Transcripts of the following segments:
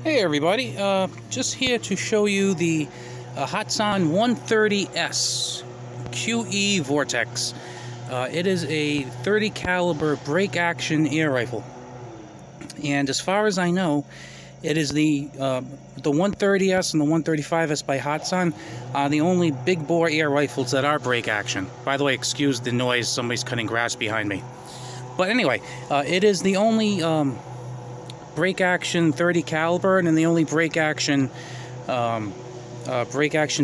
Hey everybody, just here to show you the Hatsan 130S QE Vortex. It is a 30 caliber break action air rifle, and as far as I know, it is the 130S and the 135S by Hatsan are the only big bore air rifles that are break action. By the way, excuse the noise, somebody's cutting grass behind me. But anyway, it is the only break action 30 caliber and the only break action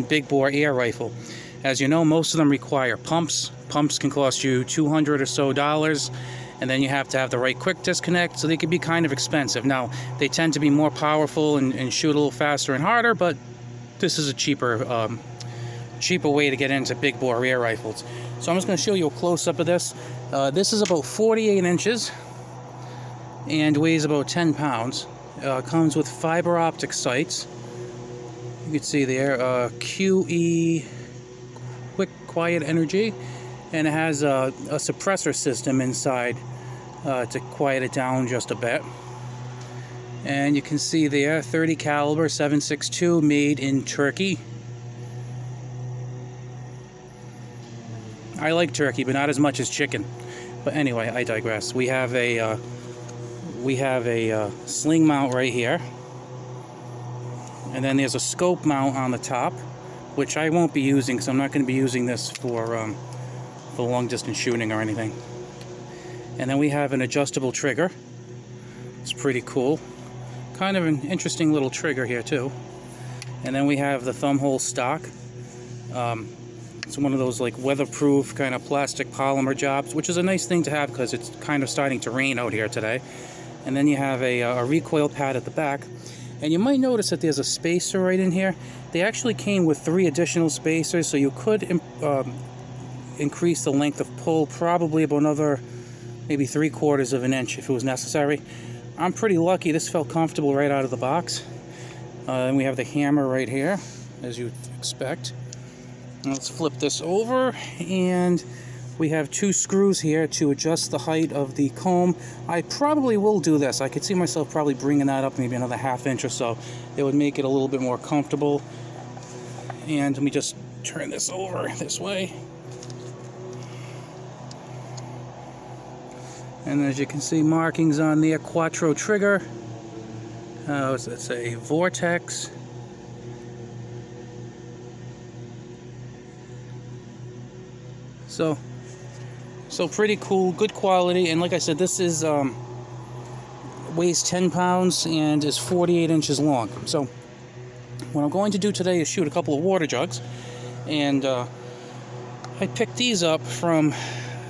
big bore air rifle. As you know, most of them require pumps. Pumps can cost you $200 or so, and then you have to have the right quick disconnect, so they can be kind of expensive. Now, they tend to be more powerful and shoot a little faster and harder, but this is a cheaper way to get into big bore air rifles. So I'm just going to show you a close-up of this. This is about 48 inches and weighs about 10 pounds. Comes with fiber optic sights. You can see there, QE Quiet Energy, and it has a suppressor system inside to quiet it down just a bit. And you can see there, 30 caliber 7.62, made in Turkey. I like turkey, but not as much as chicken. But anyway, I digress. We have a sling mount right here, and then there's a scope mount on the top, which I won't be using because I'm not going to be using this for long distance shooting or anything. And then we have an adjustable trigger. It's pretty cool, kind of an interesting little trigger here too. And then we have the thumb hole stock. It's one of those like weatherproof kind of plastic polymer jobs, which is a nice thing to have because it's kind of starting to rain out here today. And then you have a recoil pad at the back. And you might notice that there's a spacer right in here. They actually came with 3 additional spacers, so you could increase the length of pull probably about another maybe 3/4 of an inch if it was necessary. I'm pretty lucky. This felt comfortable right out of the box. And we have the hammer right here, as you'd expect. Let's flip this over, and we have 2 screws here to adjust the height of the comb. I probably will do this. I could see myself probably bringing that up maybe another 1/2 inch or so. It would make it a little bit more comfortable. And let me just turn this over this way. And as you can see, markings on there, Quattro trigger. What's that say? Vortex. So pretty cool, good quality, and like I said, this is weighs 10 pounds and is 48 inches long. So what I'm going to do today is shoot a couple of water jugs, and I picked these up from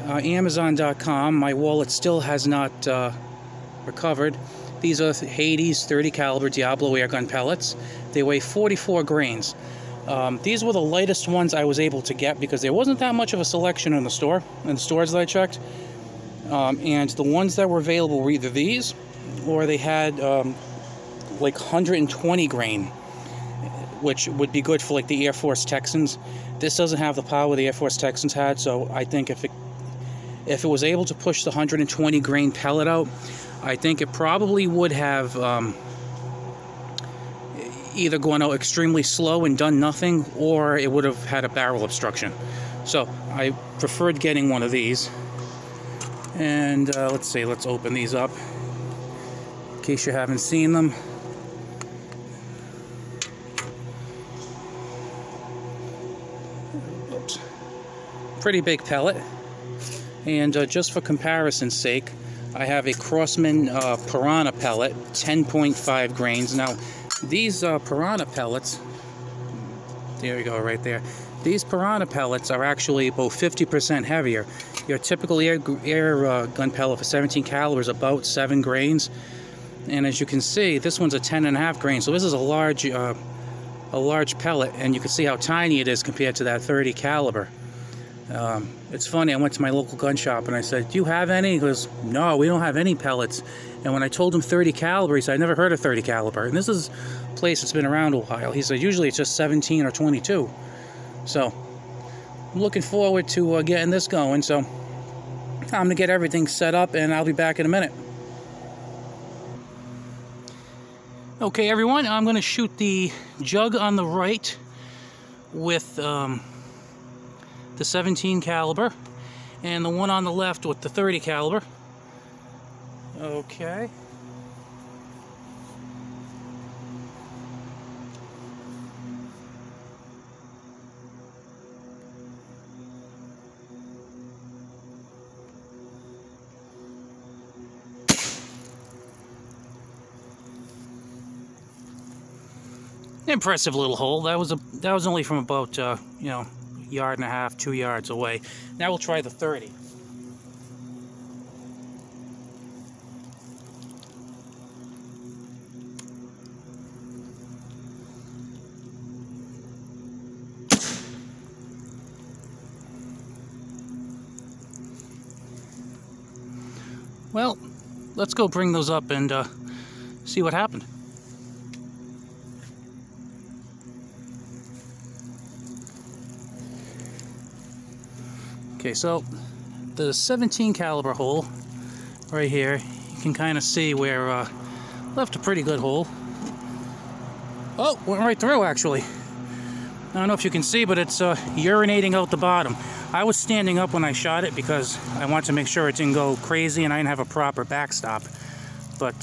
Amazon.com. My wallet still has not recovered. These are Hades 30 caliber Diablo airgun pellets. They weigh 44 grains. These were the lightest ones I was able to get because there wasn't that much of a selection in the stores that I checked. And the ones that were available were either these, or they had like 120 grain, which would be good for like the Air Force Texans. This doesn't have the power the Air Force Texans had, so I think if it was able to push the 120 grain pellet out, I think it probably would have either gone out extremely slow and done nothing, or it would have had a barrel obstruction. So I preferred getting one of these. And let's see, let's open these up in case you haven't seen them. Oops. Pretty big pellet. And just for comparison's sake, I have a Crossman Piranha pellet, 10.5 grains. Now, these Piranha pellets, there you go, right there. These Piranha pellets are actually about 50% heavier. Your typical air gun pellet for 17 caliber is about 7 grains, and as you can see, this one's a 10.5 grains. So this is a large pellet, and you can see how tiny it is compared to that 30 caliber. It's funny, I went to my local gun shop and I said, "Do you have any?" He goes, "No, we don't have any pellets." And when I told him 30 caliber, he said, "I've never heard of 30 caliber." And this is a place that's been around a while. He said, "Usually it's just 17 or 22. So I'm looking forward to getting this going. So I'm going to get everything set up, and I'll be back in a minute. Okay, everyone, I'm going to shoot the jug on the right with the 17 caliber and the one on the left with the 30 caliber. Okay. Impressive little hole. That was only from about yard and a half, 2 yards away. Now we'll try the 30. Well, let's go bring those up and see what happened. Okay, so the 17 caliber hole right here, you can kind of see where left a pretty good hole. Oh, went right through actually. I don't know if you can see, but it's urinating out the bottom. I was standing up when I shot it because I wanted to make sure it didn't go crazy and I didn't have a proper backstop. But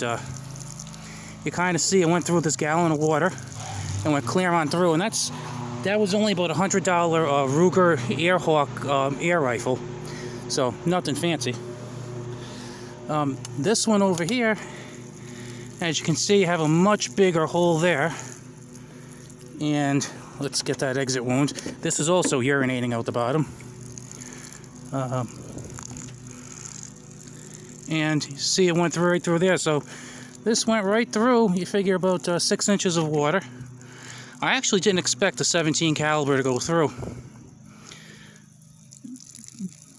you kind of see it went through this gallon of water and went clear on through, and that was only about $100 Ruger Airhawk air rifle, so nothing fancy. This one over here, as you can see, you have a much bigger hole there, and let's get that exit wound. This is also urinating out the bottom, and you see it went right through there. So this went right through. You figure about 6 inches of water. I actually didn't expect the 17 caliber to go through,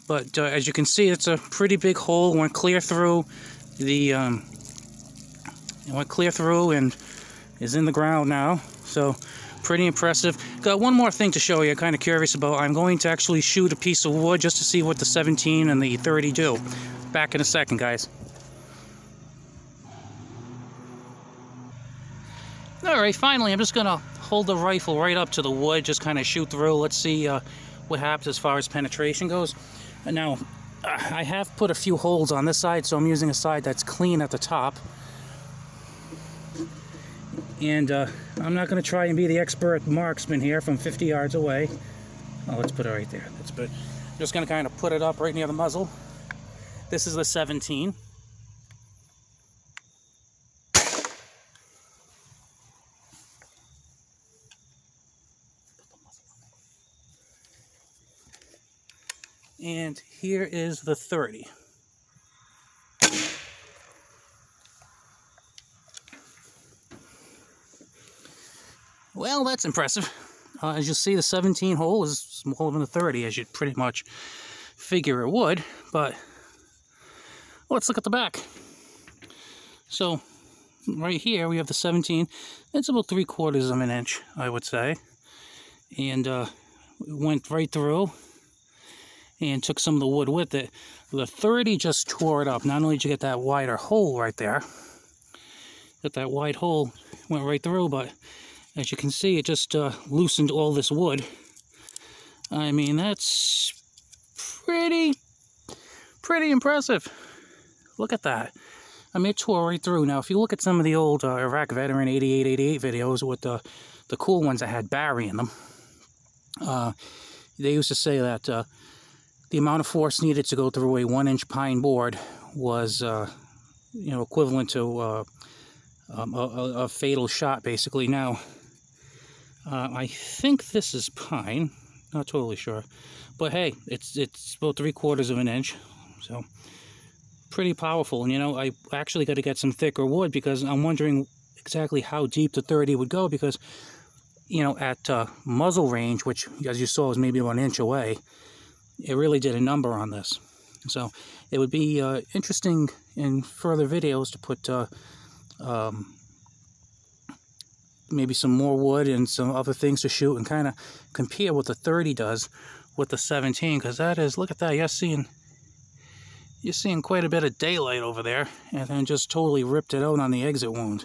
but as you can see, it's a pretty big hole. Went clear through the it went clear through and is in the ground now. So pretty impressive. Got one more thing to show you. I'm kind of curious about. I'm going to actually shoot a piece of wood just to see what the 17 and the 30 do. Back in a second, guys. Alright, finally, I'm just going to hold the rifle right up to the wood, just kind of shoot through. Let's see what happens as far as penetration goes. Now, I have put a few holes on this side, so I'm using a side that's clean at the top. And I'm not going to try and be the expert marksman here from 50 yards away. Oh, let's put it right there. That's good. I'm just going to kind of put it up right near the muzzle. This is the 17. And here is the 30. Well, that's impressive. As you see, the 17 hole is smaller than the 30, as you'd pretty much figure it would. But let's look at the back. So right here we have the 17. It's about 3/4 of an inch, I would say. And went right through and took some of the wood with it. The 30 just tore it up. Not only did you get that wider hole right there, got that wide hole, went right through, but as you can see, it just loosened all this wood. I mean, that's pretty impressive. Look at that. I mean, it tore right through. Now, if you look at some of the old Iraq Veteran 8888 videos with the cool ones that had Barry in them, they used to say that the amount of force needed to go through a 1-inch pine board was, equivalent to a fatal shot, basically. Now, I think this is pine. Not totally sure, but hey, it's about 3/4 of an inch, so pretty powerful. And I actually got to get some thicker wood because I'm wondering exactly how deep the 30 would go, because at muzzle range, which as you saw was maybe 1 inch away, it really did a number on this. So it would be interesting in further videos to put maybe some more wood and some other things to shoot and kind of compare what the 30 does with the 17, because that is, look at that, you're seeing quite a bit of daylight over there, and then just totally ripped it out on the exit wound.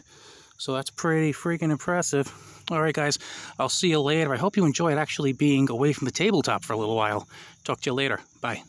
So that's pretty freaking impressive. All right, guys, I'll see you later. I hope you enjoyed actually being away from the tabletop for a little while. Talk to you later. Bye.